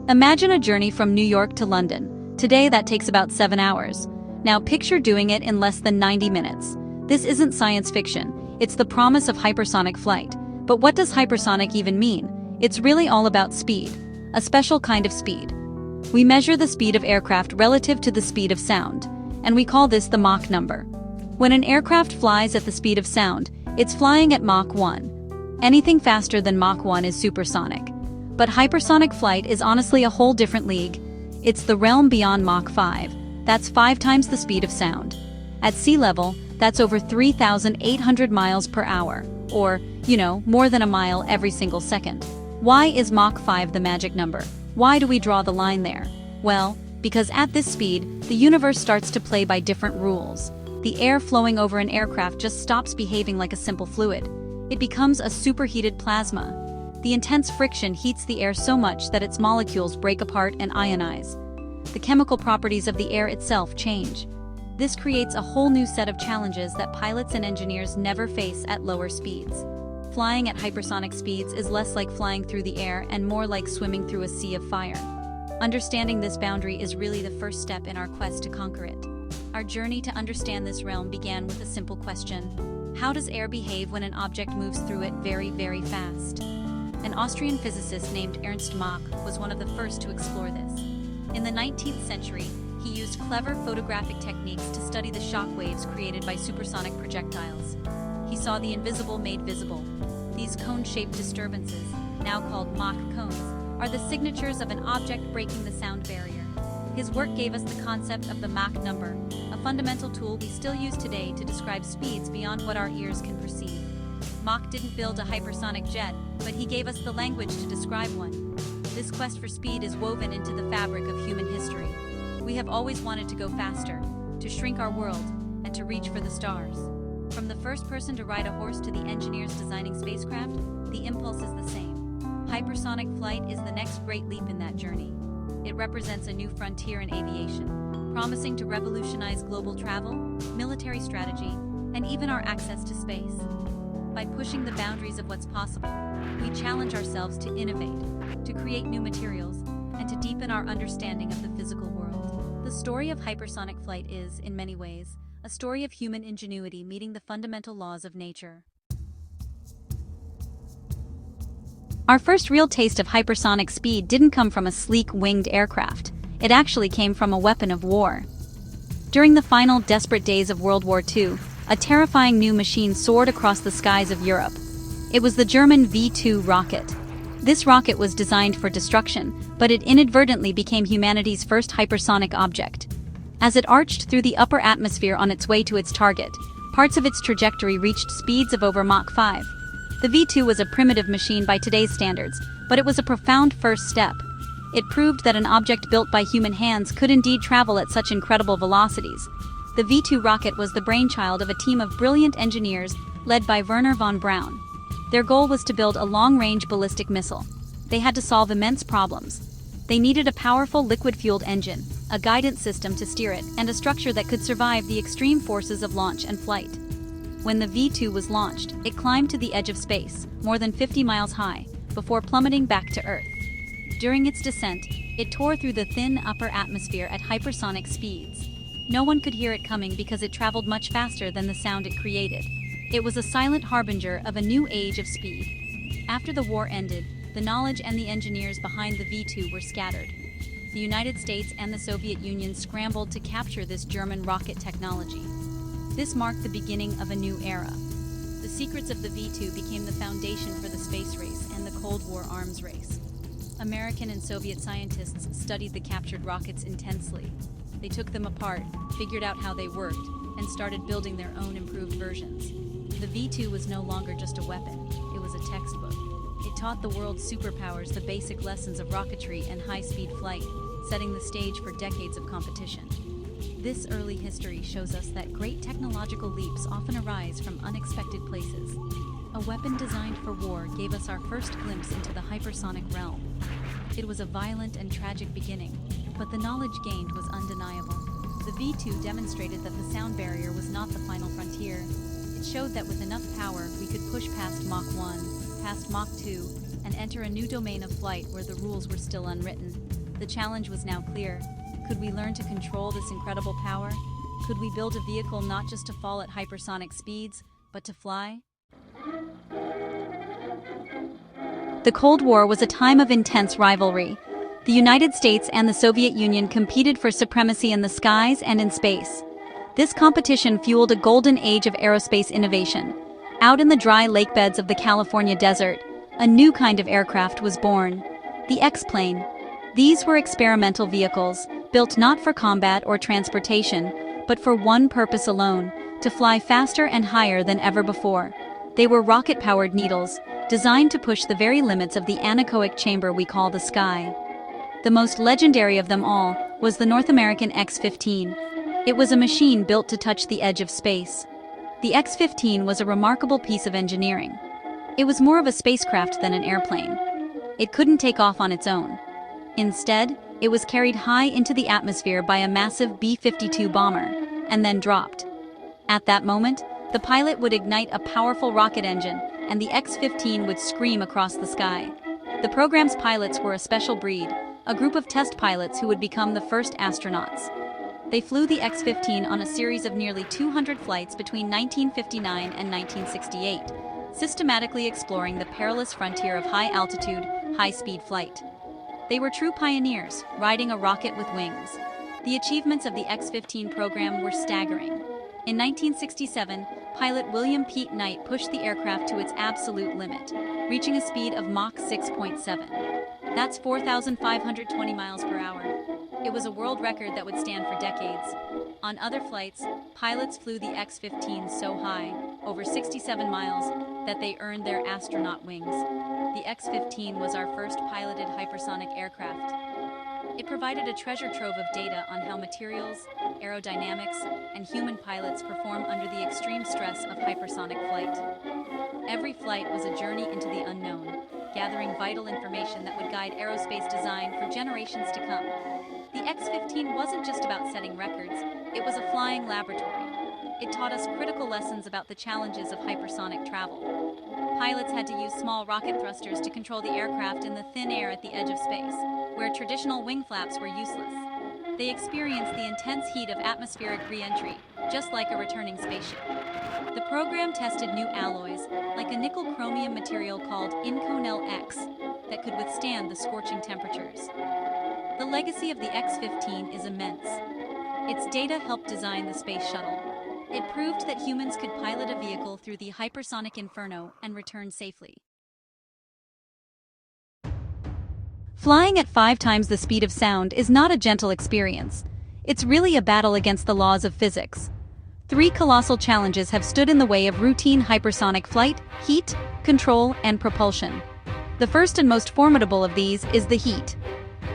Imagine a journey from New York to London. Today that takes about 7 hours. Now picture doing it in less than 90 minutes. This isn't science fiction, it's the promise of hypersonic flight. But what does hypersonic even mean? It's really all about speed. A special kind of speed. We measure the speed of aircraft relative to the speed of sound, and we call this the Mach number. When an aircraft flies at the speed of sound, it's flying at Mach 1. Anything faster than Mach 1 is supersonic. But hypersonic flight is honestly a whole different league. It's the realm beyond Mach 5. That's 5 times the speed of sound. At sea level, that's over 3,800 miles per hour, or, more than a mile every single second. Why is Mach 5 the magic number? Why do we draw the line there? Well, because at this speed, the universe starts to play by different rules. The air flowing over an aircraft just stops behaving like a simple fluid. It becomes a superheated plasma. The intense friction heats the air so much that its molecules break apart and ionize. The chemical properties of the air itself change. This creates a whole new set of challenges that pilots and engineers never face at lower speeds. Flying at hypersonic speeds is less like flying through the air and more like swimming through a sea of fire. Understanding this boundary is really the first step in our quest to conquer it. Our journey to understand this realm began with a simple question. How does air behave when an object moves through it very, very fast? An Austrian physicist named Ernst Mach was one of the first to explore this. In the 19th century, he used clever photographic techniques to study the shock waves created by supersonic projectiles. He saw the invisible made visible. These cone-shaped disturbances, now called Mach cones, are the signatures of an object breaking the sound barrier. His work gave us the concept of the Mach number, a fundamental tool we still use today to describe speeds beyond what our ears can perceive. Mach didn't build a hypersonic jet, but he gave us the language to describe one. This quest for speed is woven into the fabric of human history. We have always wanted to go faster, to shrink our world, and to reach for the stars. From the first person to ride a horse to the engineers designing spacecraft, the impulse is the same. Hypersonic flight is the next great leap in that journey. It represents a new frontier in aviation, promising to revolutionize global travel, military strategy, and even our access to space. By pushing the boundaries of what's possible, we challenge ourselves to innovate, to create new materials, and to deepen our understanding of the physical world. The story of hypersonic flight is, in many ways, a story of human ingenuity meeting the fundamental laws of nature. Our first real taste of hypersonic speed didn't come from a sleek winged aircraft. It actually came from a weapon of war. During the final desperate days of World War II, a terrifying new machine soared across the skies of Europe. It was the German V-2 rocket. This rocket was designed for destruction, but it inadvertently became humanity's first hypersonic object. As it arched through the upper atmosphere on its way to its target, parts of its trajectory reached speeds of over Mach 5. The V-2 was a primitive machine by today's standards, but it was a profound first step. It proved that an object built by human hands could indeed travel at such incredible velocities. The V-2 rocket was the brainchild of a team of brilliant engineers led by Wernher von Braun. Their goal was to build a long-range ballistic missile. They had to solve immense problems. They needed a powerful liquid-fueled engine, a guidance system to steer it, and a structure that could survive the extreme forces of launch and flight. When the V-2 was launched, it climbed to the edge of space, more than 50 miles high, before plummeting back to Earth. During its descent, it tore through the thin upper atmosphere at hypersonic speeds. No one could hear it coming because it traveled much faster than the sound it created. It was a silent harbinger of a new age of speed. After the war ended, the knowledge and the engineers behind the V-2 were scattered. The United States and the Soviet Union scrambled to capture this German rocket technology. This marked the beginning of a new era. The secrets of the V-2 became the foundation for the space race and the Cold War arms race. American and Soviet scientists studied the captured rockets intensely. They took them apart, figured out how they worked, and started building their own improved versions. The V-2 was no longer just a weapon, it was a textbook. It taught the world's superpowers the basic lessons of rocketry and high-speed flight, setting the stage for decades of competition. This early history shows us that great technological leaps often arise from unexpected places. A weapon designed for war gave us our first glimpse into the hypersonic realm. It was a violent and tragic beginning, but the knowledge gained was undeniable. The V-2 demonstrated that the sound barrier was not the final frontier. It showed that with enough power, we could push past Mach 1, past Mach 2, and enter a new domain of flight where the rules were still unwritten. The challenge was now clear. Could we learn to control this incredible power? Could we build a vehicle not just to fall at hypersonic speeds, but to fly? The Cold War was a time of intense rivalry. The United States and the Soviet Union competed for supremacy in the skies and in space. This competition fueled a golden age of aerospace innovation. Out in the dry lakebeds of the California desert, a new kind of aircraft was born: the X-plane. These were experimental vehicles, built not for combat or transportation, but for one purpose alone: to fly faster and higher than ever before. They were rocket-powered needles, designed to push the very limits of the anechoic chamber we call the sky. The most legendary of them all was the North American X-15. It was a machine built to touch the edge of space. The X-15 was a remarkable piece of engineering. It was more of a spacecraft than an airplane. It couldn't take off on its own. Instead, it was carried high into the atmosphere by a massive B-52 bomber, and then dropped. At that moment, the pilot would ignite a powerful rocket engine, and the X-15 would scream across the sky. The program's pilots were a special breed, a group of test pilots who would become the first astronauts. They flew the X-15 on a series of nearly 200 flights between 1959 and 1968, systematically exploring the perilous frontier of high-altitude, high-speed flight. They were true pioneers, riding a rocket with wings. The achievements of the X-15 program were staggering. In 1967, pilot William Pete Knight pushed the aircraft to its absolute limit, reaching a speed of Mach 6.7. That's 4,520 miles per hour. It was a world record that would stand for decades. On other flights, pilots flew the X-15 so high, over 67 miles, that they earned their astronaut wings. The X-15 was our first piloted hypersonic aircraft. It provided a treasure trove of data on how materials, aerodynamics, and human pilots perform under the extreme stress of hypersonic flight. Every flight was a journey into the unknown, gathering vital information that would guide aerospace design for generations to come. The X-15 wasn't just about setting records, it was a flying laboratory. It taught us critical lessons about the challenges of hypersonic travel. Pilots had to use small rocket thrusters to control the aircraft in the thin air at the edge of space, where traditional wing flaps were useless. They experienced the intense heat of atmospheric re-entry, just like a returning spaceship. The program tested new alloys, like a nickel-chromium material called Inconel X, that could withstand the scorching temperatures. The legacy of the X-15 is immense. Its data helped design the space shuttle. It proved that humans could pilot a vehicle through the hypersonic inferno and return safely. Flying at 5 times the speed of sound is not a gentle experience. It's really a battle against the laws of physics. 3 colossal challenges have stood in the way of routine hypersonic flight: heat, control, and propulsion. The first and most formidable of these is the heat.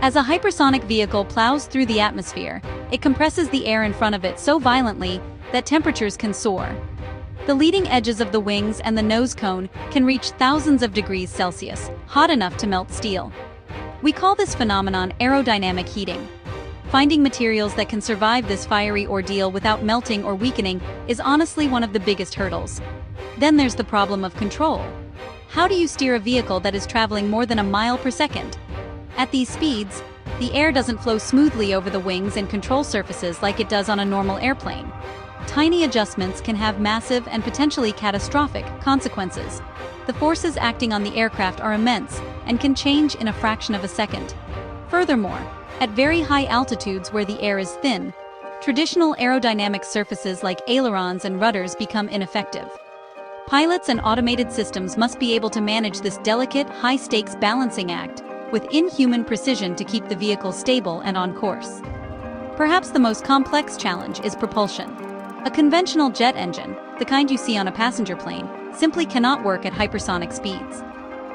As a hypersonic vehicle plows through the atmosphere, it compresses the air in front of it so violently that temperatures can soar. The leading edges of the wings and the nose cone can reach thousands of degrees Celsius, hot enough to melt steel. We call this phenomenon aerodynamic heating. Finding materials that can survive this fiery ordeal without melting or weakening is honestly one of the biggest hurdles. Then there's the problem of control. How do you steer a vehicle that is traveling more than a mile per second? At these speeds, the air doesn't flow smoothly over the wings and control surfaces like it does on a normal airplane. Tiny adjustments can have massive and potentially catastrophic consequences. The forces acting on the aircraft are immense and can change in a fraction of a second. Furthermore, at very high altitudes where the air is thin, traditional aerodynamic surfaces like ailerons and rudders become ineffective. Pilots and automated systems must be able to manage this delicate, high-stakes balancing act with inhuman precision to keep the vehicle stable and on course. Perhaps the most complex challenge is propulsion. A conventional jet engine, the kind you see on a passenger plane, simply cannot work at hypersonic speeds.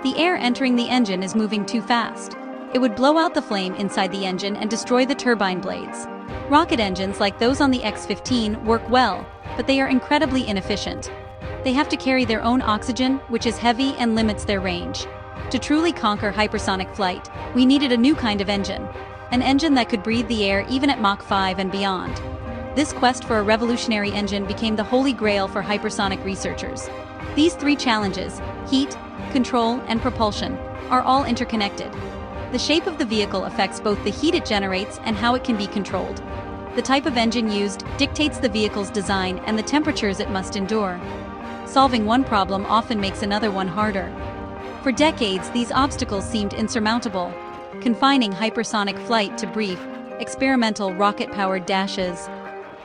The air entering the engine is moving too fast. It would blow out the flame inside the engine and destroy the turbine blades. Rocket engines like those on the X-15 work well, but they are incredibly inefficient. They have to carry their own oxygen, which is heavy and limits their range. To truly conquer hypersonic flight, we needed a new kind of engine. An engine that could breathe the air even at Mach 5 and beyond. This quest for a revolutionary engine became the holy grail for hypersonic researchers. These 3 challenges, heat, control, and propulsion, are all interconnected. The shape of the vehicle affects both the heat it generates and how it can be controlled. The type of engine used dictates the vehicle's design and the temperatures it must endure. Solving one problem often makes another one harder. For decades, these obstacles seemed insurmountable, confining hypersonic flight to brief, experimental rocket-powered dashes.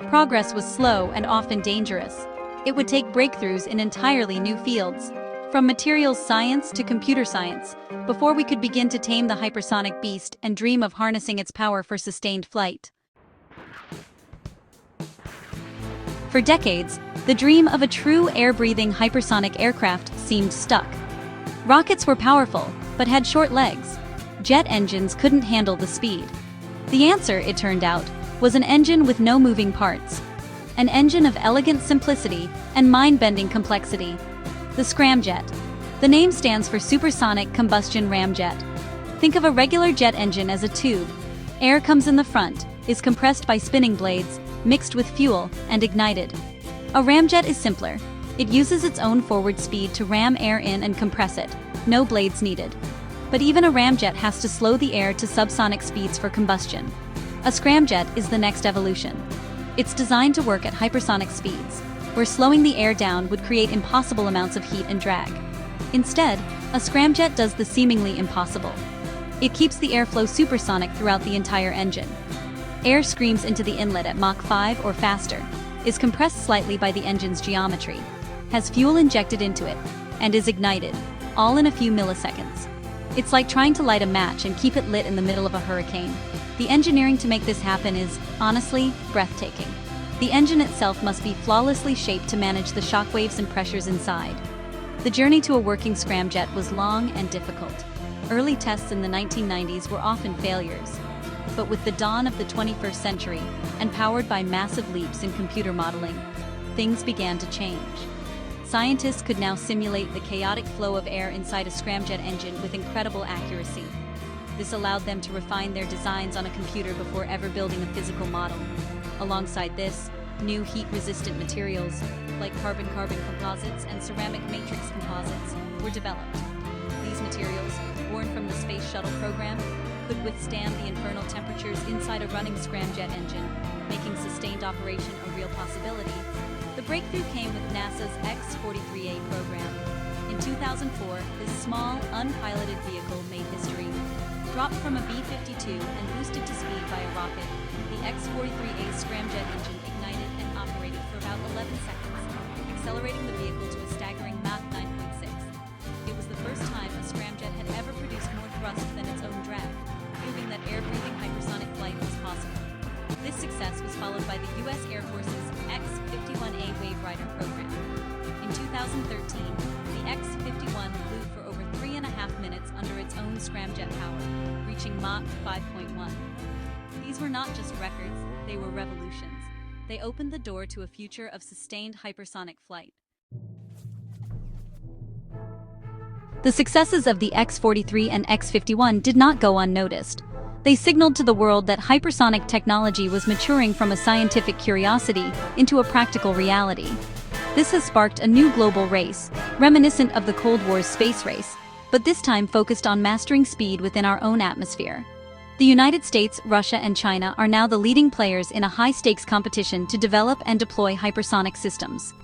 Progress was slow and often dangerous. It would take breakthroughs in entirely new fields, from materials science to computer science, before we could begin to tame the hypersonic beast and dream of harnessing its power for sustained flight. For decades, the dream of a true air-breathing hypersonic aircraft seemed stuck. Rockets were powerful, but had short legs. Jet engines couldn't handle the speed. The answer, it turned out, was an engine with no moving parts. An engine of elegant simplicity and mind-bending complexity. The scramjet. The name stands for supersonic combustion ramjet. Think of a regular jet engine as a tube. Air comes in the front, is compressed by spinning blades, mixed with fuel, and ignited. A ramjet is simpler. It uses its own forward speed to ram air in and compress it. No blades needed. But even a ramjet has to slow the air to subsonic speeds for combustion. A scramjet is the next evolution. It's designed to work at hypersonic speeds, where slowing the air down would create impossible amounts of heat and drag. Instead, a scramjet does the seemingly impossible. It keeps the airflow supersonic throughout the entire engine. Air screams into the inlet at Mach 5 or faster, is compressed slightly by the engine's geometry, has fuel injected into it, and is ignited, all in a few milliseconds. It's like trying to light a match and keep it lit in the middle of a hurricane. The engineering to make this happen is, honestly, breathtaking. The engine itself must be flawlessly shaped to manage the shockwaves and pressures inside. The journey to a working scramjet was long and difficult. Early tests in the 1990s were often failures. But with the dawn of the 21st century, and powered by massive leaps in computer modeling, things began to change. Scientists could now simulate the chaotic flow of air inside a scramjet engine with incredible accuracy. This allowed them to refine their designs on a computer before ever building a physical model. Alongside this, new heat-resistant materials, like carbon-carbon composites and ceramic matrix composites, were developed. These materials, born from the Space Shuttle program, could withstand the infernal temperatures inside a running scramjet engine, making sustained operation a real possibility. The breakthrough came with NASA's X-43A program. In 2004, this small, unpiloted vehicle made history. Dropped from a B-52 and boosted to speed by a rocket, the X-43A scramjet engine ignited and operated for about 11 seconds, accelerating the vehicle to a staggering Mach 9.6. It was the first time a scramjet had ever produced more thrust than its own drag, proving that air-breathing hypersonic flight was possible. This success was followed by the U.S. Air Force's X-51A Wave Rider program. In 2013, the X-51 flew for over 3.5 minutes under its own scramjet power, reaching Mach 5.1. These were not just records, they were revolutions. They opened the door to a future of sustained hypersonic flight. The successes of the X-43 and X-51 did not go unnoticed. They signaled to the world that hypersonic technology was maturing from a scientific curiosity into a practical reality. This has sparked a new global race, reminiscent of the Cold War's space race, but this time focused on mastering speed within our own atmosphere. The United States, Russia, and China are now the leading players in a high-stakes competition to develop and deploy hypersonic systems.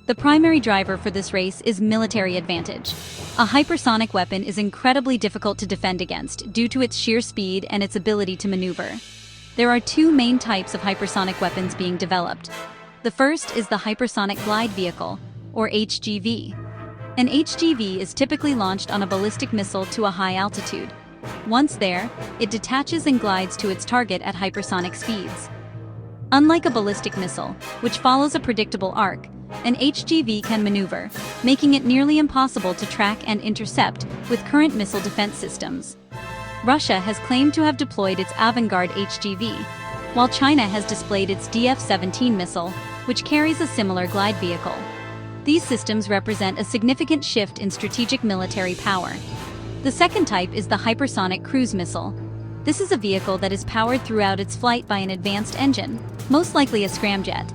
The primary driver for this race is military advantage. A hypersonic weapon is incredibly difficult to defend against due to its sheer speed and its ability to maneuver. There are two main types of hypersonic weapons being developed. The first is the Hypersonic Glide Vehicle, or HGV. An HGV is typically launched on a ballistic missile to a high altitude. Once there, it detaches and glides to its target at hypersonic speeds. Unlike a ballistic missile, which follows a predictable arc, an HGV can maneuver, making it nearly impossible to track and intercept with current missile defense systems. Russia has claimed to have deployed its Avangard HGV, while China has displayed its DF-17 missile, which carries a similar glide vehicle. These systems represent a significant shift in strategic military power. The second type is the Hypersonic Cruise Missile. This is a vehicle that is powered throughout its flight by an advanced engine, most likely a scramjet.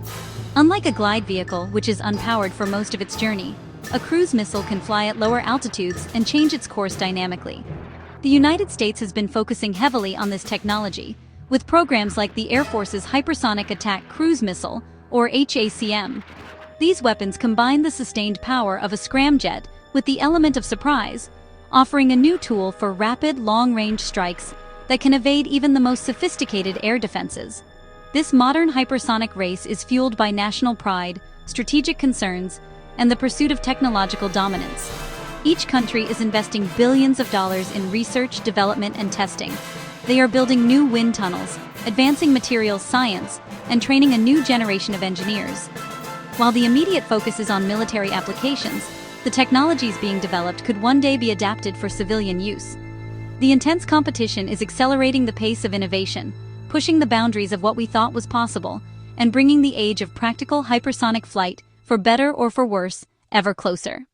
Unlike a glide vehicle, which is unpowered for most of its journey, a cruise missile can fly at lower altitudes and change its course dynamically. The United States has been focusing heavily on this technology, with programs like the Air Force's Hypersonic Attack Cruise Missile, or HACM. These weapons combine the sustained power of a scramjet with the element of surprise, offering a new tool for rapid, long-range strikes that can evade even the most sophisticated air defenses. This modern hypersonic race is fueled by national pride, strategic concerns, and the pursuit of technological dominance. Each country is investing billions of dollars in research, development, and testing. They are building new wind tunnels, advancing materials science, and training a new generation of engineers. While the immediate focus is on military applications, the technologies being developed could one day be adapted for civilian use. The intense competition is accelerating the pace of innovation, pushing the boundaries of what we thought was possible, and bringing the age of practical hypersonic flight, for better or for worse, ever closer.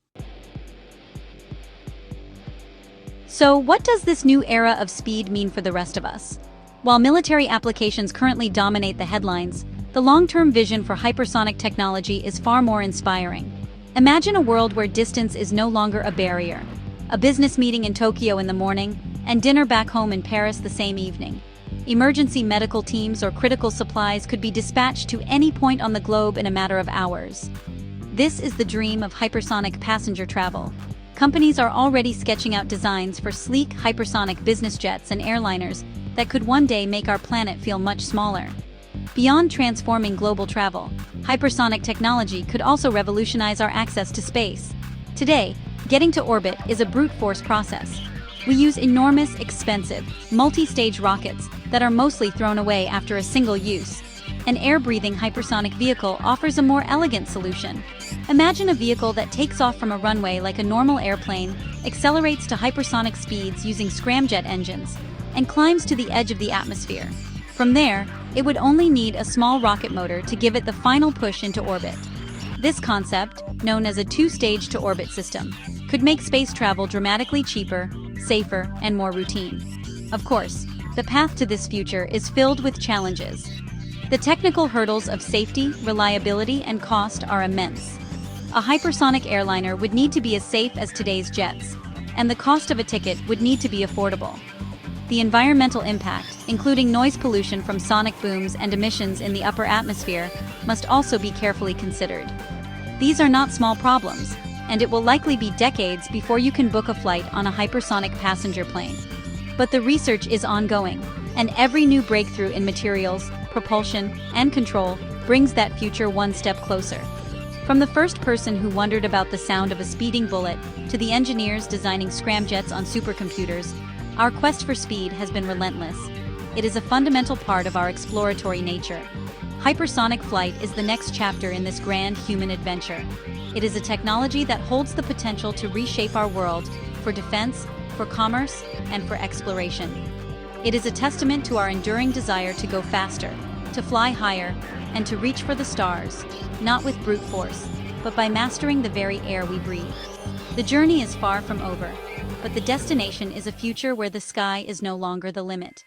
So, what does this new era of speed mean for the rest of us? While military applications currently dominate the headlines, the long-term vision for hypersonic technology is far more inspiring. Imagine a world where distance is no longer a barrier. A business meeting in Tokyo in the morning, and dinner back home in Paris the same evening. Emergency medical teams or critical supplies could be dispatched to any point on the globe in a matter of hours. This is the dream of hypersonic passenger travel. Companies are already sketching out designs for sleek hypersonic business jets and airliners that could one day make our planet feel much smaller. Beyond transforming global travel, hypersonic technology could also revolutionize our access to space. Today, getting to orbit is a brute force process. We use enormous, expensive, multi-stage rockets that are mostly thrown away after a single use. An air-breathing hypersonic vehicle offers a more elegant solution. Imagine a vehicle that takes off from a runway like a normal airplane, accelerates to hypersonic speeds using scramjet engines, and climbs to the edge of the atmosphere. From there, it would only need a small rocket motor to give it the final push into orbit. This concept, known as a two-stage to orbit system, could make space travel dramatically cheaper, safer, and more routine. Of course, the path to this future is filled with challenges. The technical hurdles of safety, reliability, and cost are immense. A hypersonic airliner would need to be as safe as today's jets, and the cost of a ticket would need to be affordable. The environmental impact, including noise pollution from sonic booms and emissions in the upper atmosphere, must also be carefully considered. These are not small problems, and it will likely be decades before you can book a flight on a hypersonic passenger plane. But the research is ongoing, and every new breakthrough in materials, propulsion, and control brings that future one step closer. From the first person who wondered about the sound of a speeding bullet to the engineers designing scramjets on supercomputers, our quest for speed has been relentless. It is a fundamental part of our exploratory nature. Hypersonic flight is the next chapter in this grand human adventure. It is a technology that holds the potential to reshape our world for defense, for commerce, and for exploration. It is a testament to our enduring desire to go faster, to fly higher, and to reach for the stars, not with brute force, but by mastering the very air we breathe. The journey is far from over, but the destination is a future where the sky is no longer the limit.